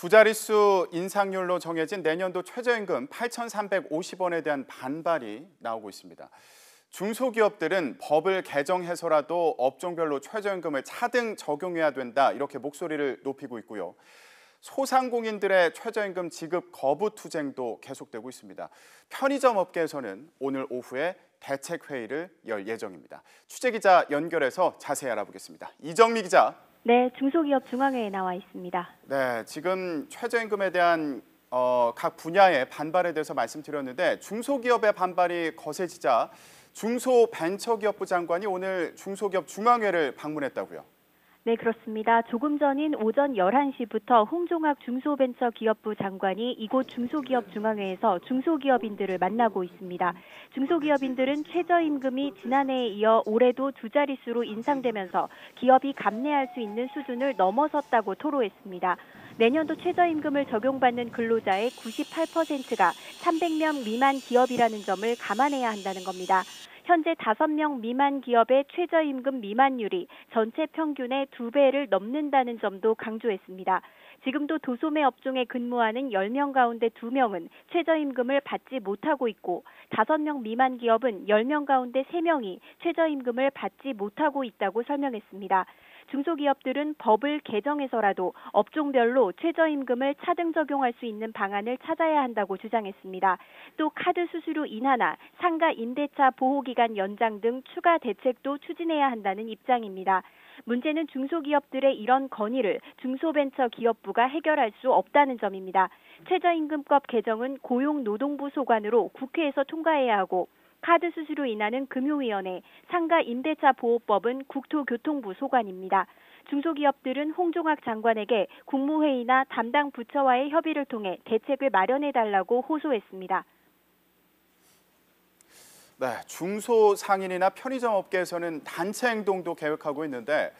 두 자릿수 인상률로 정해진 내년도 최저임금 8,350원에 대한 반발이 나오고 있습니다. 중소기업들은 법을 개정해서라도 업종별로 최저임금을 차등 적용해야 된다, 이렇게 목소리를 높이고 있고요. 소상공인들의 최저임금 지급 거부 투쟁도 계속되고 있습니다. 편의점 업계에서는 오늘 오후에 대책회의를 열 예정입니다. 취재기자 연결해서 자세히 알아보겠습니다. 이정미 기자. 네, 중소기업 중앙회에 나와 있습니다. 네, 지금 최저임금에 대한 각 분야의 반발에 대해서 말씀드렸는데 중소기업의 반발이 거세지자 중소벤처기업부 장관이 오늘 중소기업 중앙회를 방문했다고요. 네, 그렇습니다. 조금 전인 오전 11시부터 홍종학 중소벤처기업부 장관이 이곳 중소기업 중앙회에서 중소기업인들을 만나고 있습니다. 중소기업인들은 최저임금이 지난해에 이어 올해도 두 자릿수로 인상되면서 기업이 감내할 수 있는 수준을 넘어섰다고 토로했습니다. 내년도 최저임금을 적용받는 근로자의 98%가 300명 미만 기업이라는 점을 감안해야 한다는 겁니다. 현재 5명 미만 기업의 최저임금 미만율이 전체 평균의 2배를 넘는다는 점도 강조했습니다. 지금도 도소매 업종에 근무하는 10명 가운데 2명은 최저임금을 받지 못하고 있고 5명 미만 기업은 10명 가운데 3명이 최저임금을 받지 못하고 있다고 설명했습니다. 중소기업들은 법을 개정해서라도 업종별로 최저임금을 차등 적용할 수 있는 방안을 찾아야 한다고 주장했습니다. 또 카드 수수료 인하나 상가 임대차 보호기간 연장 등 추가 대책도 추진해야 한다는 입장입니다. 문제는 중소기업들의 이런 건의를 중소벤처기업부가 해결할 수 없다는 점입니다. 최저임금법 개정은 고용노동부 소관으로 국회에서 통과해야 하고 카드 수수료 인하는 금융위원회, 상가 임대차 보호법은 국토교통부 소관입니다. 중소기업들은 홍종학 장관에게 국무회의나 담당 부처와의 협의를 통해 대책을 마련해달라고 호소했습니다. 네, 중소상인이나 편의점 업계에서는 단체 행동도 계획하고 있는데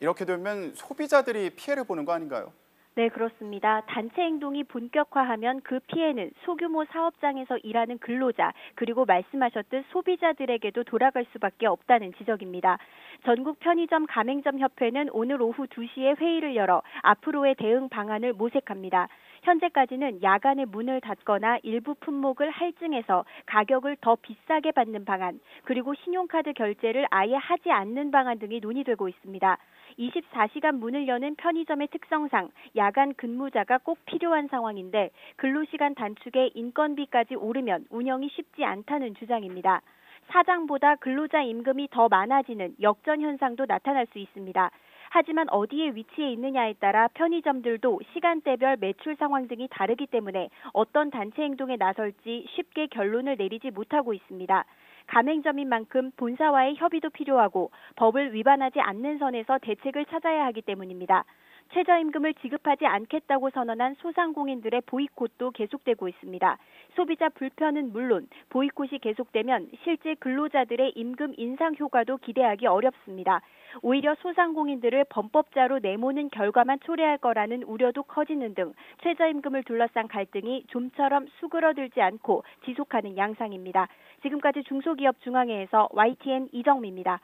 이렇게 되면 소비자들이 피해를 보는 거 아닌가요? 네, 그렇습니다. 단체 행동이 본격화하면 그 피해는 소규모 사업장에서 일하는 근로자 그리고 말씀하셨듯 소비자들에게도 돌아갈 수밖에 없다는 지적입니다. 전국 편의점 가맹점 협회는 오늘 오후 2시에 회의를 열어 앞으로의 대응 방안을 모색합니다. 현재까지는 야간에 문을 닫거나 일부 품목을 할증해서 가격을 더 비싸게 받는 방안, 그리고 신용카드 결제를 아예 하지 않는 방안 등이 논의되고 있습니다. 24시간 문을 여는 편의점의 특성상 야간 근무자가 꼭 필요한 상황인데 근로시간 단축에 인건비까지 오르면 운영이 쉽지 않다는 주장입니다. 사장보다 근로자 임금이 더 많아지는 역전 현상도 나타날 수 있습니다. 하지만 어디에 위치해 있느냐에 따라 편의점들도 시간대별 매출 상황 등이 다르기 때문에 어떤 단체 행동에 나설지 쉽게 결론을 내리지 못하고 있습니다. 가맹점인 만큼 본사와의 협의도 필요하고 법을 위반하지 않는 선에서 대책을 찾아야 하기 때문입니다. 최저임금을 지급하지 않겠다고 선언한 소상공인들의 보이콧도 계속되고 있습니다. 소비자 불편은 물론 보이콧이 계속되면 실제 근로자들의 임금 인상 효과도 기대하기 어렵습니다. 오히려 소상공인들을 범법자로 내모는 결과만 초래할 거라는 우려도 커지는 등 최저임금을 둘러싼 갈등이 좀처럼 수그러들지 않고 지속하는 양상입니다. 지금까지 중소기업 중앙회에서 YTN 이정미입니다.